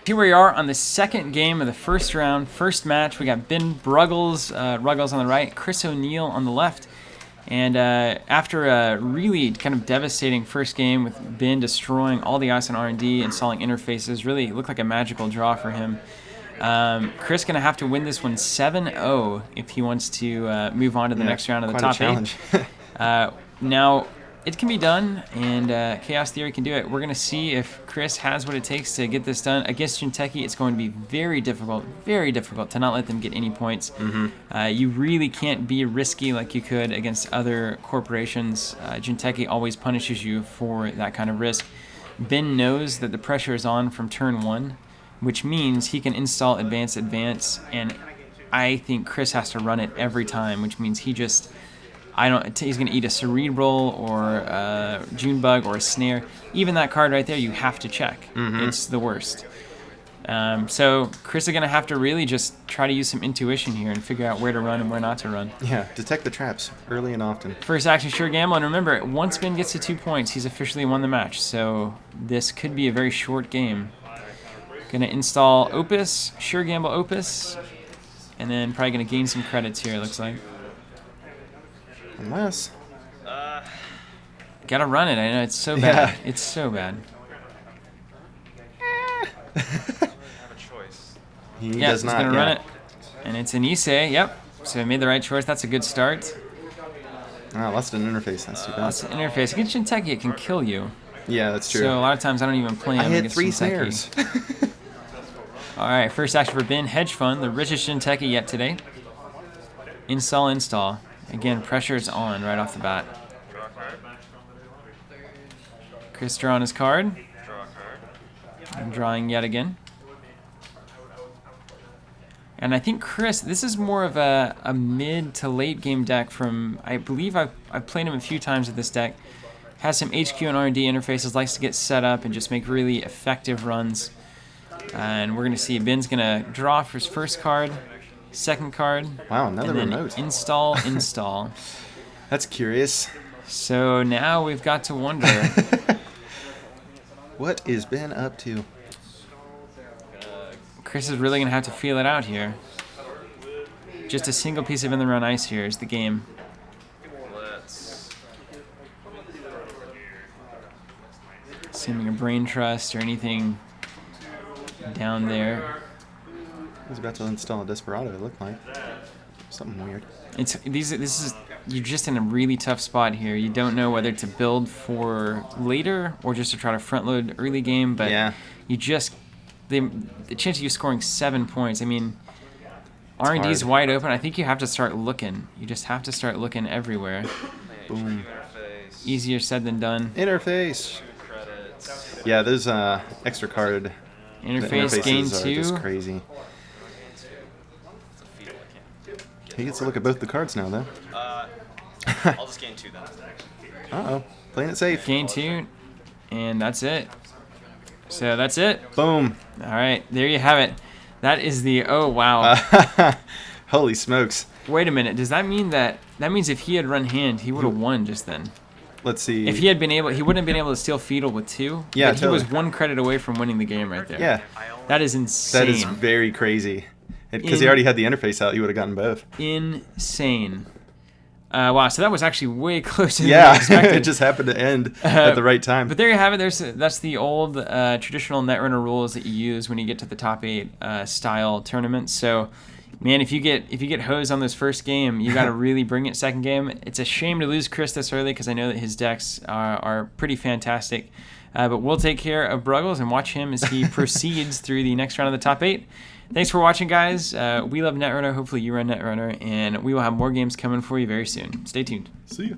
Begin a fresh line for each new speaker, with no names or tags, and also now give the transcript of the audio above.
Here we are on the second game of the first round, first match. We got Ben Ruggles on the right, Chris O'Neill on the left. And after a really kind of devastating first game with Ben destroying all the ice on R&D, installing interfaces, really looked like a magical draw for him. Chris going to have to win this one 7-0 if he wants to move on to the next round of the top
challenge.
8. Now, it can be done, and Chaos Theory can do it. We're going to see if Chris has what it takes to get this done. Against Jinteki, it's going to be very difficult to not let them get any points. You really can't be risky like you could against other corporations. Jinteki always punishes you for that kind of risk. Ben knows that the pressure is on from turn 1, which means he can install advance, and I think Chris has to run it every time, which means he's going to eat a Cerebral or a Junebug or a Snare. Even that card right there, you have to check. It's the worst. So Chris is going to have to really just try to use some intuition here and figure out where to run and where not to run.
Yeah, detect the traps early and often.
First action, Sure Gamble. And remember, once Ben gets to 2 points, he's officially won the match. So this could be a very short game. Going to install Opus, Sure Gamble Opus, and then probably going to gain some credits here, it looks like.
Unless.
Gotta run it. I know, it's so bad. Yeah. It's so bad.
He does not.
He's gonna run it. And it's an Issei, yep. So he made the right choice. That's a good start.
Oh, lost an interface. That's too bad.
Lost an interface. Against Jinteki, it can kill you.
Yeah, that's true.
So a lot of times I don't even play him.
I had 3 snares.
All right, first action for Ben. Hedge Fund, the richest Jinteki yet today. Install. Again, pressure is on right off the bat. Chris drawing his card. I'm drawing yet again. And I think Chris, this is more of a mid to late game deck from, I believe I've played him a few times with this deck. Has some HQ and R&D interfaces, likes to get set up and just make really effective runs. And we're going to see Ben's going to draw for his first card. Second card.
Wow, another
and then
remote.
Install.
That's curious.
So now we've got to wonder.
What is Ben up to?
Chris is really going to have to feel it out here. Just a single piece of in the run ice here is the game. Assuming a Brain Trust or anything down there.
I was about to install a Desperado, it looked like. Something weird.
You're just in a really tough spot here. You don't know whether to build for later or just to try to front load early game, but
yeah.
You just the chance of you scoring 7 points, I mean, R&D is wide open. I think you have to start looking. You just have to start looking everywhere.
Boom.
Easier said than done.
Interface. Yeah, those extra card
interface gain 2.
Just crazy. He gets to look at both the cards now, though.
I'll just gain 2 then.
Uh-oh. Playing it safe.
Gain 2, and that's it. So that's it.
Boom.
All right, there you have it. That is the, oh, wow.
Holy smokes.
Wait a minute. Does that mean that means if he had run hand, he would have won just then?
Let's see.
If he had been able, he wouldn't have been able to steal Fetal with 2.
Yeah,
but
totally.
He was 1 credit away from winning the game right there.
Yeah.
That is insane.
That is very crazy. Because he already had the interface out, he would have gotten both.
Insane. Wow, so that was actually way closer than
I
I expected.
It just happened to end at the right time.
But there you have it. That's the old traditional Netrunner rules that you use when you get to the top 8 style tournaments. So, man, if you get hosed on this first game, you got to really bring it second game. It's a shame to lose Chris this early because I know that his decks are pretty fantastic. But we'll take care of Bruggles and watch him as he proceeds through the next round of the top 8. Thanks for watching, guys. We love Netrunner. Hopefully you run Netrunner, and we will have more games coming for you very soon. Stay tuned.
See ya.